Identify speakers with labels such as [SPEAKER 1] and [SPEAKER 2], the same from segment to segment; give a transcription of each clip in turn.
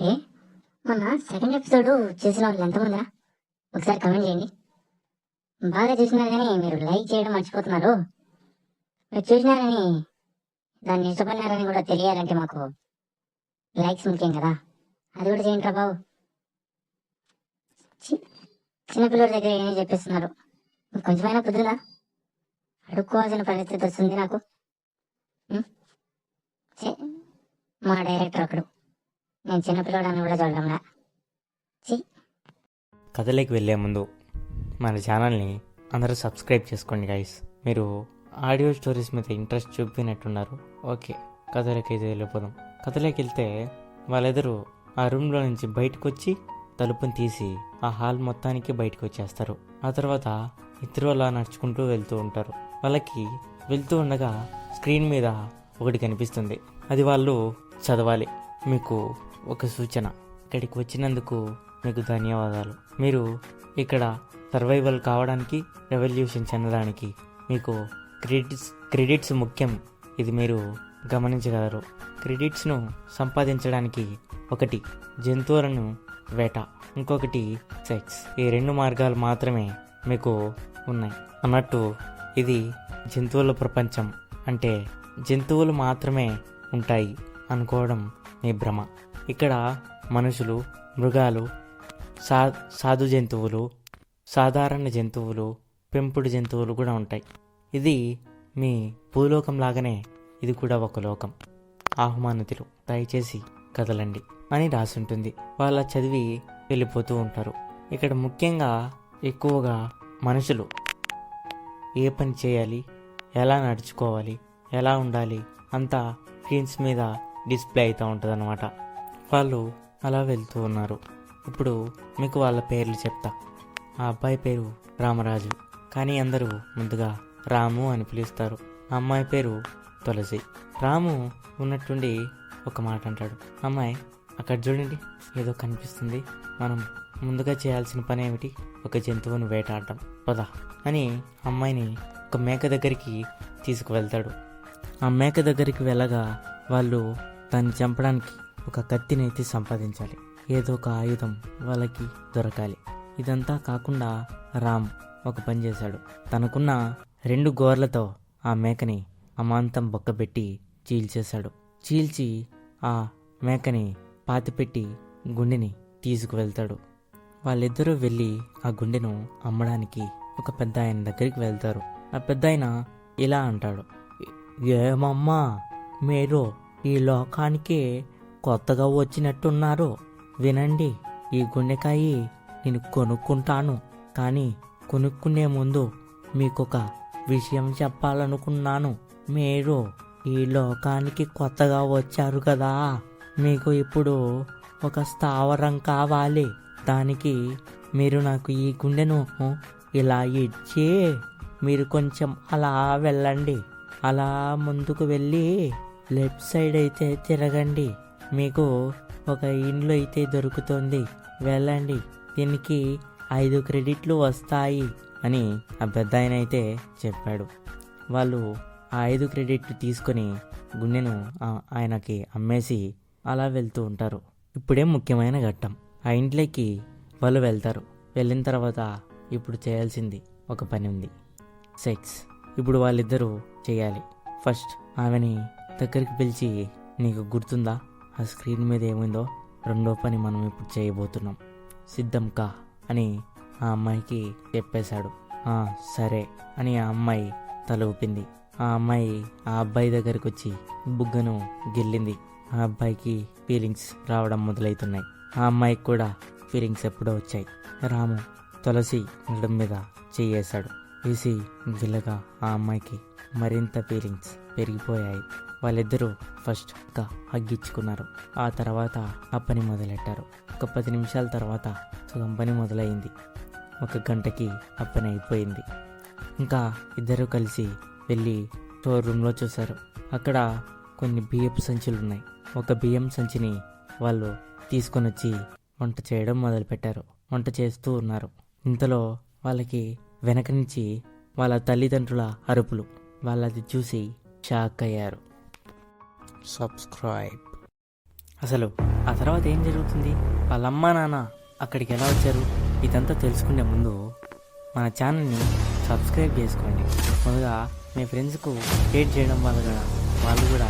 [SPEAKER 1] ఏ మొన్న second episode చూసిన వాళ్ళు ఎంతమందిరా? ఒకసారి కమెంట్ చేయండి. బాగా చూసినారు కానీ మీరు లైక్ చేయడం మర్చిపోతున్నారు. మీరు చూసినారని దాన్ని ఇష్టపడినారని కూడా తెలియాలంటే మాకు లైక్స్ ముఖ్యం కదా, అది కూడా చేయండి రా బాబు. చిన్నపిల్లల దగ్గర ఏమీ చెప్పేస్తున్నారు. కొంచెమైనా కుదిరిందా? అడుక్కోవాల్సిన పరిస్థితి వస్తుంది నాకు. మా డైరెక్టర్ ఒకడు నేను చిన్నపిల్లడాన్ని కూడా చూడడంలా.
[SPEAKER 2] కథలోకి వెళ్ళే ముందు మన ఛానల్ని అందరూ సబ్స్క్రైబ్ చేసుకోండి గైస్. మీరు ఆడియో స్టోరీస్ మీద ఇంట్రెస్ట్ చూపినట్టున్నారు. ఓకే, కథలోకి అయితే వెళ్ళిపోదాం. కథలోకి వెళ్తే వాళ్ళెదరూ ఆ రూమ్లో నుంచి బయటకు వచ్చి తలుపుని తీసి ఆ హాల్ మొత్తానికి బయటకు వచ్చేస్తారు. ఆ తర్వాత ఇద్దరు అలా నడుచుకుంటూ వెళ్తూ ఉంటారు. వాళ్ళకి వెళ్తూ ఉండగా స్క్రీన్ మీద ఒకటి కనిపిస్తుంది. అది వాళ్ళు చదవాలి. మీకు ఒక సూచన, ఇక్కడికి వచ్చినందుకు మీకు ధన్యవాదాలు. మీరు ఇక్కడ సర్వైవల్ కావడానికి, రెవల్యూషన్ చెందడానికి మీకు క్రెడిట్స్ ముఖ్యం. ఇది మీరు గమనించగలరు. క్రెడిట్స్ను సంపాదించడానికి ఒకటి జంతువులను వేట, ఇంకొకటి సెక్స్. ఈ 2 మార్గాలు మాత్రమే మీకు ఉన్నాయి అన్నట్టు. ఇది జంతువుల ప్రపంచం, అంటే జంతువులు మాత్రమే ఉంటాయి అనుకోవడం మీ భ్రమ. ఇక్కడ మనుషులు, మృగాలు, సాధు జంతువులు, సాధారణ జంతువులు, పెంపుడు జంతువులు కూడా ఉంటాయి. ఇది మీ భూలోకం లాగానే ఇది కూడా ఒక లోకం. ఆహ్వానితులు దయచేసి కదలండి అని రాసుంటుంది. వాళ్ళ చదివి వెళ్ళిపోతూ ఉంటారు. ఇక్కడ ముఖ్యంగా ఎక్కువగా మనుషులు ఏ పని చేయాలి, ఎలా నడుచుకోవాలి, ఎలా ఉండాలి అంతా స్క్రీన్స్ మీద డిస్ప్లే అవుతూ ఉంటుంది అన్నమాట. వాళ్ళు అలా వెళ్తూ ఉన్నారు. ఇప్పుడు మీకు వాళ్ళ పేర్లు చెప్తా. ఆ అబ్బాయి పేరు రామరాజు, కానీ అందరూ ముందుగా రాము అని పిలుస్తారు. ఆ అమ్మాయి పేరు తులసి. రాము ఉన్నట్టుండి ఒక మాట అంటాడు. అమ్మాయి, అక్కడ చూడండి, ఏదో కనిపిస్తుంది. మనం ముందుగా చేయాల్సిన పని ఏమిటి? ఒక జంతువును వేటాడటం, పద అని అమ్మాయిని ఒక మేక దగ్గరికి తీసుకువెళ్తాడు. ఆ మేక దగ్గరికి వెళ్ళగా వాళ్ళు దాన్ని చంపడానికి ఒక కత్తినైతే సంపాదించాలి. ఏదో ఒక ఆయుధం వాళ్ళకి దొరకాలి. ఇదంతా కాకుండా రామ్ ఒక పని చేశాడు. తనకున్న 2 గోర్లతో ఆ మేకని అమాంతం బొక్కబెట్టి చీల్చేశాడు. చీల్చి ఆ మేకని పాతిపెట్టి గుండెని తీసుకువెళ్తాడు. వాళ్ళిద్దరూ వెళ్ళి ఆ గుండెను అమ్మడానికి ఒక పెద్ద ఆయన దగ్గరికి వెళ్తారు. ఆ పెద్ద ఆయన ఇలా అంటాడు. ఏమమ్మా, మీరు ఈ లోకానికి కొత్తగా వచ్చినట్టున్నారు. వినండి, ఈ గుండెకాయ నేను కొనుక్కుంటాను. కానీ కొనుక్కునే ముందు మీకొక విషయం చెప్పాలనుకున్నాను. మీరు ఈ లోకానికి కొత్తగా వచ్చారు కదా, మీకు ఇప్పుడు ఒక స్థావరం కావాలి. దానికి మీరు నాకు ఈ గుండెను ఇలా ఇచ్చి మీరు కొంచెం అలా వెళ్ళండి. అలా ముందుకు వెళ్ళి లెఫ్ట్ సైడ్ అయితే తిరగండి. మీకు ఒక ఇండ్లు అయితే దొరుకుతుంది, వెళ్ళండి. దీనికి 5 క్రెడిట్లు వస్తాయి అని ఆ పెద్ద ఆయన అయితే చెప్పాడు. వాళ్ళు ఆ 5 క్రెడిట్లు తీసుకొని గుండెను ఆయనకి అమ్మేసి అలా వెళ్తూ ఉంటారు. ఇప్పుడే ముఖ్యమైన ఘట్టం. ఆ ఇంట్లోకి వాళ్ళు వెళ్తారు. వెళ్ళిన తర్వాత ఇప్పుడు చేయాల్సింది ఒక పని ఉంది, సెక్స్. ఇప్పుడు వాళ్ళిద్దరూ చేయాలి. ఫస్ట్ ఆమెని దగ్గరికి పిలిచి, నీకు గుర్తుందా ఆ స్క్రీన్ మీద ఏముందో? 2వ పని మనం ఇప్పుడు చేయబోతున్నాం, సిద్ధం కా అని ఆ అమ్మాయికి చెప్పేశాడు. సరే అని ఆ అమ్మాయి తల ఊపింది. ఆ అమ్మాయి ఆ అబ్బాయి దగ్గరికి వచ్చి బుగ్గను గిల్లింది. ఆ అబ్బాయికి ఫీలింగ్స్ రావడం మొదలవుతున్నాయి. ఆ అమ్మాయికి కూడా ఫీలింగ్స్ ఎప్పుడో వచ్చాయి. రాము తులసి నడుం మీద చేయేశాడు. వేసి గిల్లగా ఆ అమ్మాయికి మరింత ఫీలింగ్స్ పెరిగిపోయాయి. వాళ్ళిద్దరూ ఫస్ట్ హగ్గిచ్చుకున్నారు. ఆ తర్వాత ఆ పని మొదలెట్టారు. ఒక 10 నిమిషాల తర్వాత సగం పని మొదలైంది. 1 గంటకి ఆ పని అయిపోయింది. ఇంకా ఇద్దరు కలిసి వెళ్ళి స్టోర్ రూమ్లో చూశారు. అక్కడ కొన్ని బియ్యపు సంచులు ఉన్నాయి. ఒక బియ్యం సంచిని వాళ్ళు తీసుకొని వచ్చి వంట చేయడం మొదలుపెట్టారు. వంట చేస్తూ ఉన్నారు. ఇంతలో వాళ్ళకి వెనక నుంచి వాళ్ళ తల్లిదండ్రుల అరుపులు. వాళ్ళది చూసి షాక్ అయ్యారు. సబ్స్క్రైబ్ అసలు ఆ తర్వాత ఏం జరుగుతుంది, వాళ్ళ అమ్మా నాన్న అక్కడికి ఎలా వచ్చారు, ఇదంతా తెలుసుకునే ముందు మన ఛానల్ని సబ్స్క్రైబ్ చేసుకోండి. ముందుగా మీ ఫ్రెండ్స్కు షేర్ చేయడం వల్ల కూడా వాళ్ళు కూడా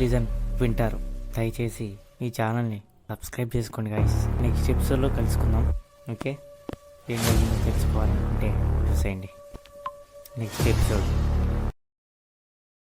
[SPEAKER 2] లిజన్ వింటారు. దయచేసి ఈ ఛానల్ని సబ్స్క్రైబ్ చేసుకోండి గైస్. నెక్స్ట్ ఎపిసోడ్లో కలుసుకుందాం. ఓకే, ఏం జరిగిందో తెలుసుకోవాలనుకుంటే చూసేయండి నెక్స్ట్ ఎపిసోడ్.